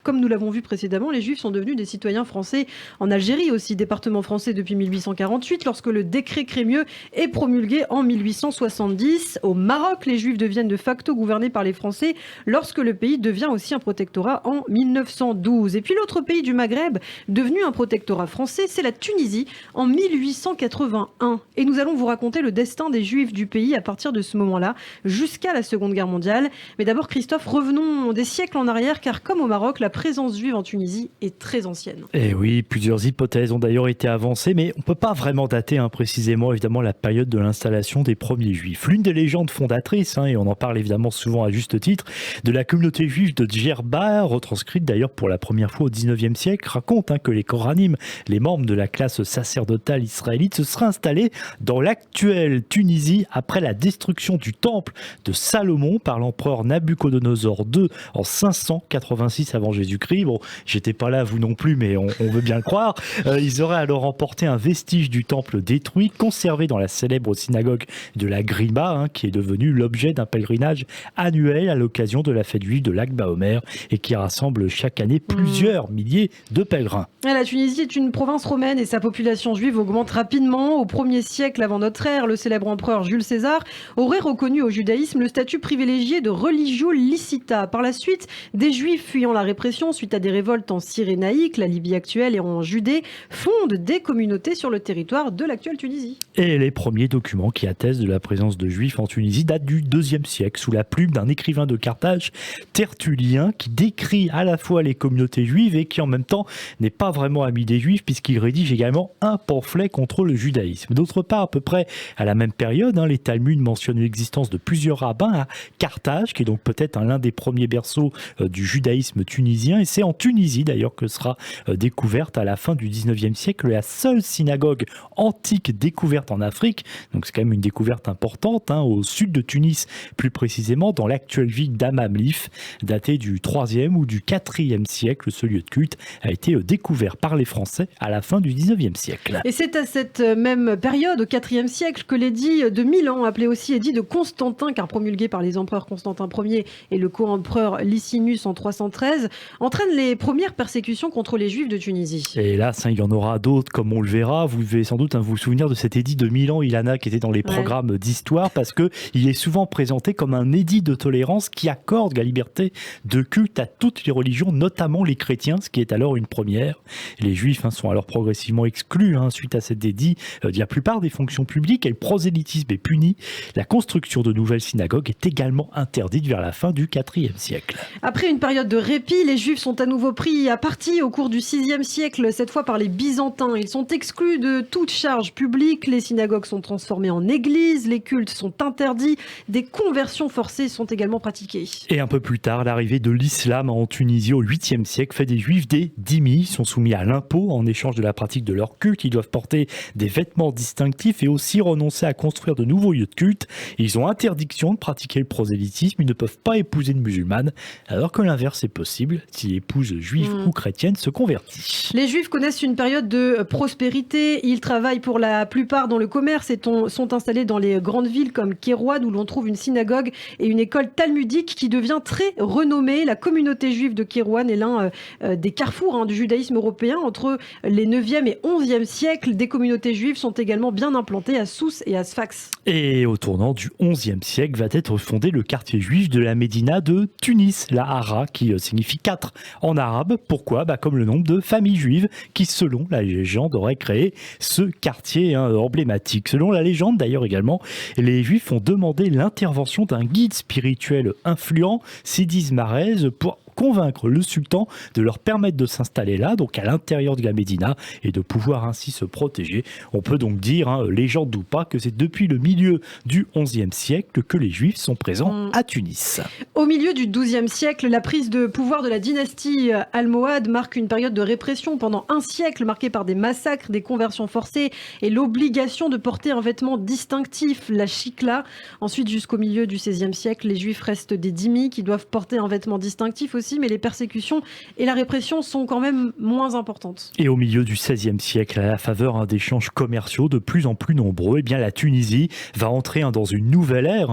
comme nous l'avons vu précédemment, les Juifs sont devenus des citoyens français en Algérie aussi, département français depuis 1848, lorsque le décret Crémieux est promulgué en 1870. Au Maroc, les Juifs deviennent de facto gouvernés par les Français lorsque le pays devient aussi un protectorat en 1912. Et puis l'autre pays du Maghreb devenu un protectorat français, c'est la Tunisie en 1881. Et nous allons vous raconter le destin des Juifs du pays à partir de ce moment-là jusqu'à la Seconde Guerre mondiale. Mais d'abord, Christophe, revenons des siècles en arrière, car comme au Maroc, la présence juive en Tunisie est très ancienne. Et oui, plusieurs hypothèses ont d'ailleurs été avancées, mais on ne peut pas vraiment dater précisément évidemment la période de l'installation des premiers Juifs. L'une des légendes fondatrices, et on en parle évidemment souvent à juste titre, de la communauté juive de Djerba, retranscrite d'ailleurs pour la première fois au 19e siècle, raconte que les Koranim, les membres de la classe sacerdotale israélite, se seraient installés dans l'actuelle Tunisie après la destruction du temple de Salomon par l'empereur Nabuchodonosor II en 586 avant Jésus-Christ. Bon, j'étais pas là, vous non plus, mais on veut bien le croire. Ils auraient alors emporté un vestige du temple détruit, conservé dans la célèbre synagogue de la Grima, qui est devenue l'objet d'un pèlerinage annuel à l'occasion de la fête juive de l'Akba Omer et qui rassemble chaque année plusieurs milliers de pèlerins. La Tunisie est une province romaine et sa population juive augmente rapidement. Au 1er siècle avant notre ère, le célèbre empereur Jules César aurait reconnu au judaïsme le statut privilégié de religio licita. Par la suite, des juifs fuyant la répression suite à des révoltes en Cyrénaïque, la Libye actuelle, et en Judée, fondent des communautés sur le territoire de l'actuelle Tunisie. Et les premiers documents qui attestent de la présence de juifs en Tunisie datent du IIe siècle, sous la plume d'un écrivain de Carthage, Tertullien, qui décrit à la fois les communautés juives et qui en même temps n'est pas vraiment ami des juifs puisqu'il rédige également un pamphlet contre le judaïsme. D'autre part, à peu près à la même période, les Talmuds mentionnent l'existence de plusieurs rabbins à Carthage, qui est donc peut-être l'un des premiers berceaux du judaïsme tunisien. Et c'est en Tunisie d'ailleurs que sera découverte à la fin du 19e siècle la seule synagogue antique découverte en Afrique. Donc c'est quand même une découverte importante, au sud de Tunis, plus précisément dans l'actuelle ville d'Amamlif, datée du 3e ou du 4e siècle. Ce lieu de culte a été découvert par les Français à la fin du 19e siècle. Et c'est à cette même période, au 4e siècle, que l'édit de Milan, appelé aussi édit de Constantin, car promulgué par les empereurs Constantin Ier et le co-empereur Licinius en 313, entraîne les premières persécutions contre les Juifs de Tunisie. Et hélas, il y en aura d'autres, comme on le verra. Vous devez sans doute vous souvenir de cet édit de Milan, Ilana, qui était dans les programmes d'histoire, parce qu'il est souvent présenté comme un édit de tolérance qui accorde la liberté de culte à toutes les religions, notamment les chrétiens, ce qui est alors une première. Les Juifs sont alors progressivement exclus suite à cet édit de la plupart des fonctions publiques, et le prosélytisme est puni. La construction de nouvelles synagogues est également interdite vers la fin du IVe siècle. Après une période de répit, les Juifs sont à nouveau pris à partie au cours du VIe siècle, cette fois par les Byzantins. Ils sont exclus de toute charge publique, les synagogues sont transformées en églises, les cultes sont interdits, des conversions forcées sont également pratiquées. Et un peu plus tard, l'arrivée de l'islam en Tunisie au 8e siècle fait des Juifs des dhimmi. Ils sont soumis à l'impôt en échange de la pratique de leur culte. Ils doivent porter des vêtements distinctifs et aussi renoncer à construire de nouveaux lieux de culte. Ils ont interdiction de pratiquer le prosélytisme. Ils ne peuvent pas épouser une musulmane, alors que l'inverse est possible si l'épouse juive ou chrétienne se convertit. Les Juifs connaissent une période de prospérité. Ils travaillent pour la plupart dans le commerce et sont installés dans les grandes villes comme Kérouan, où l'on trouve une synagogue et une école talmudique qui devient très renommée. La communauté juive de Kérouan est l'un des carrefours du judaïsme européen. Entre les 9e et 11e siècles, des communautés juives sont également bien implantées à Sousse et à Sfax. Et au tournant du 11e siècle va être fondé le quartier juif de la Médina de Tunis, la Hara, qui signifie 4 en arabe. Pourquoi ? Comme le nombre de familles juives qui, selon la légende, auraient créé ce quartier emblématique. Selon la légende, d'ailleurs également, les Juifs ont demandé l'intervention d'un guide spirituel influent, Sidi Marez, pour convaincre le sultan de leur permettre de s'installer là, donc à l'intérieur de la Médina, et de pouvoir ainsi se protéger. On peut donc dire, légende ou pas, que c'est depuis le milieu du XIe siècle que les Juifs sont présents à Tunis. Au milieu du XIIe siècle, la prise de pouvoir de la dynastie almohade marque une période de répression pendant un siècle, marquée par des massacres, des conversions forcées et l'obligation de porter un vêtement distinctif, la chikla. Ensuite, jusqu'au milieu du XVIe siècle, les Juifs restent des dhimmi qui doivent porter un vêtement distinctif aussi. aussi, mais les persécutions et la répression sont quand même moins importantes. Et au milieu du XVIe siècle, à la faveur d'échanges commerciaux de plus en plus nombreux, eh bien la Tunisie va entrer dans une nouvelle ère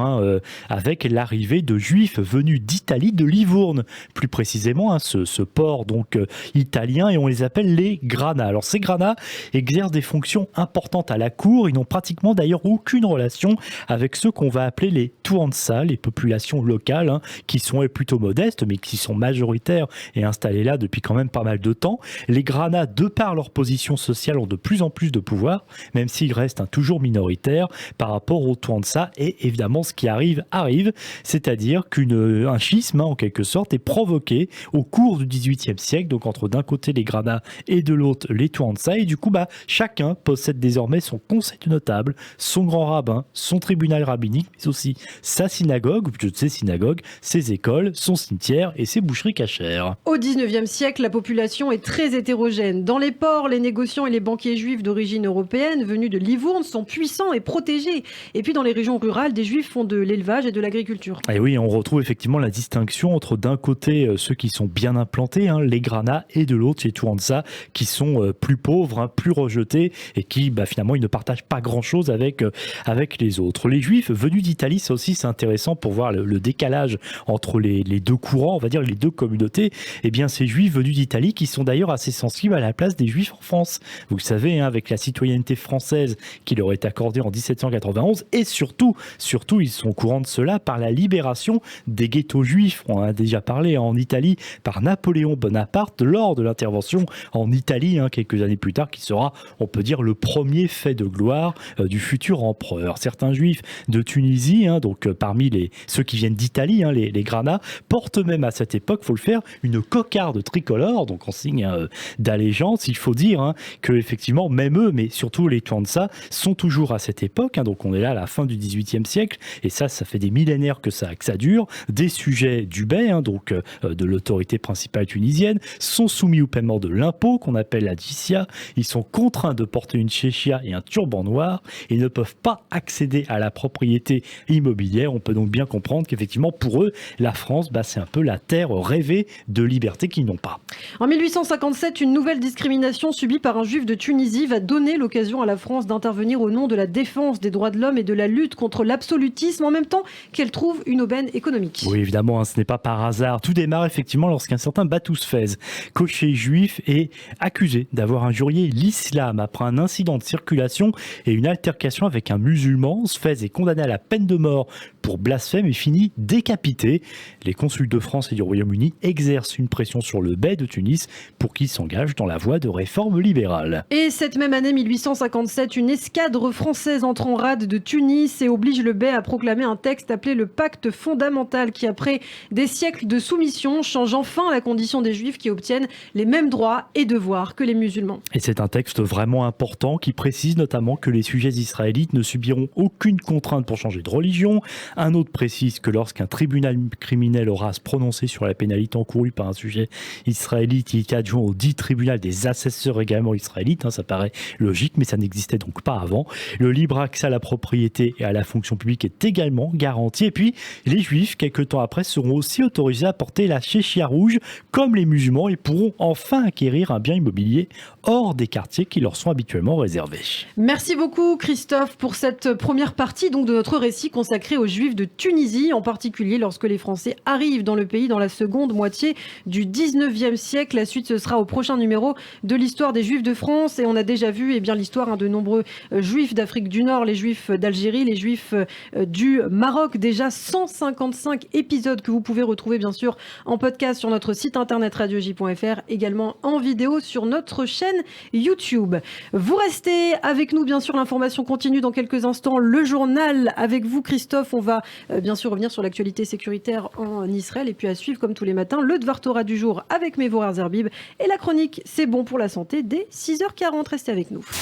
avec l'arrivée de Juifs venus d'Italie, de Livourne, plus précisément, ce port donc italien, et on les appelle les Grana. Alors ces Grana exercent des fonctions importantes à la cour. Ils n'ont pratiquement d'ailleurs aucune relation avec ceux qu'on va appeler les Tuansa, les populations locales, qui sont plutôt modestes, mais qui sont majoritaires et installées là depuis quand même pas mal de temps. Les Grana, de par leur position sociale, ont de plus en plus de pouvoir, même s'ils restent toujours minoritaires par rapport aux Tuansa. Et évidemment, ce qui arrive, c'est-à-dire qu'un schisme, en quelque sorte, est provoqué au cours du XVIIIe siècle, donc entre d'un côté les Grana et de l'autre les Tuansa. Et du coup, chacun possède désormais son conseil de notables, son grand rabbin, son tribunal rabbinique, mais aussi sa synagogue, ses écoles, son cimetière et ses boucheries cachères. Au XIXe siècle, la population est très hétérogène. Dans les ports, les négociants et les banquiers juifs d'origine européenne venus de Livourne sont puissants et protégés. Et puis dans les régions rurales, des juifs font de l'élevage et de l'agriculture. Et oui, on retrouve effectivement la distinction entre d'un côté ceux qui sont bien implantés, les Grana, et de l'autre les Tuansa qui sont plus pauvres, plus rejetés et qui finalement ils ne partagent pas grand-chose avec les autres. Les juifs venus d'Italie, ça aussi c'est intéressant pour voir le décalage entre les deux courants, on va dire les deux communautés. Eh bien ces juifs venus d'Italie qui sont d'ailleurs assez sensibles à la place des juifs en France. Vous le savez, avec la citoyenneté française qui leur est accordée en 1791, et surtout ils sont au courant de cela par la libération des ghettos juifs. On en a déjà parlé en Italie par Napoléon Bonaparte lors de l'intervention en Italie, quelques années plus tard, qui sera, on peut dire, le premier fait de gloire du futur empereur. Certains juifs de Tunisie, donc parmi ceux qui viennent d'Italie, les Grana, portent même à cette époque, il faut le faire, une cocarde tricolore, donc en signe d'allégeance. Il faut dire que effectivement, même eux, mais surtout les Tuansa, sont toujours à cette époque, donc on est là à la fin du XVIIIe siècle, et ça fait des millénaires que ça dure, des sujets du bey, donc de l'autorité principale tunisienne, sont soumis au paiement de l'impôt qu'on appelle la djizya. Ils sont contraints de porter une chéchia et un turban noir et ne peuvent pas accéder à la propriété immobilière. On peut donc bien comprendre qu'effectivement pour eux, la France, c'est un peu la terre rêvée de liberté qu'ils n'ont pas. En 1857, une nouvelle discrimination subie par un juif de Tunisie va donner l'occasion à la France d'intervenir au nom de la défense des droits de l'homme et de la lutte contre l'absolutisme, en même temps qu'elle trouve une aubaine économique. Oui, évidemment, ce n'est pas par hasard. Tout démarre effectivement lorsqu'un certain Batous Fez, cocher juif, est accusé d'avoir injurié l'islam après un incident de circulation et une altercation avec un musulman. Fez est condamné à la peine de mort pour blasphème et finit décapité. Les consuls de France et du Royaume-Uni exercent une pression sur le bey de Tunis pour qu'il s'engage dans la voie de réforme libérale. Et cette même année 1857, une escadre française entre en rade de Tunis et oblige le bey à proclamer un texte appelé le pacte fondamental qui, après des siècles de soumission, change enfin la condition des juifs qui obtiennent les mêmes droits et devoirs que les musulmans. Et c'est un texte vraiment important qui précise notamment que les sujets israélites ne subiront aucune contrainte pour changer de religion. Un autre précise que lorsqu'un tribunal criminel aura à se prononcer sur la pénalité encourue par un sujet israélite, il est adjoint au dit tribunal des assesseurs également israélites. Ça paraît logique, mais ça n'existait donc pas avant. Le libre accès à la propriété et à la fonction publique est également garanti. Et puis, les juifs, quelques temps après, seront aussi autorisés à porter la chéchia rouge comme les musulmans et pourront enfin acquérir un bien immobilier hors des quartiers qui leur sont habituellement réservés. Merci beaucoup Christophe pour cette première partie donc, de notre récit consacré aux Juifs de Tunisie, en particulier lorsque les Français arrivent dans le pays dans la seconde moitié du 19e siècle. La suite, ce sera au prochain numéro de l'histoire des Juifs de France. Et on a déjà vu l'histoire de nombreux Juifs d'Afrique du Nord, les Juifs d'Algérie, les Juifs du Maroc. Déjà 155 épisodes que vous pouvez retrouver bien sûr en podcast sur notre site internet radioj.fr, également en vidéo sur notre chaîne YouTube. Vous restez avec nous, bien sûr, l'information continue dans quelques instants. Le journal avec vous, Christophe. On va bien sûr revenir sur l'actualité sécuritaire en Israël et puis à suivre, comme tous les matins, le Dvar Torah du jour avec Mevorah Zerbib et la chronique C'est bon pour la santé dès 6h40. Restez avec nous.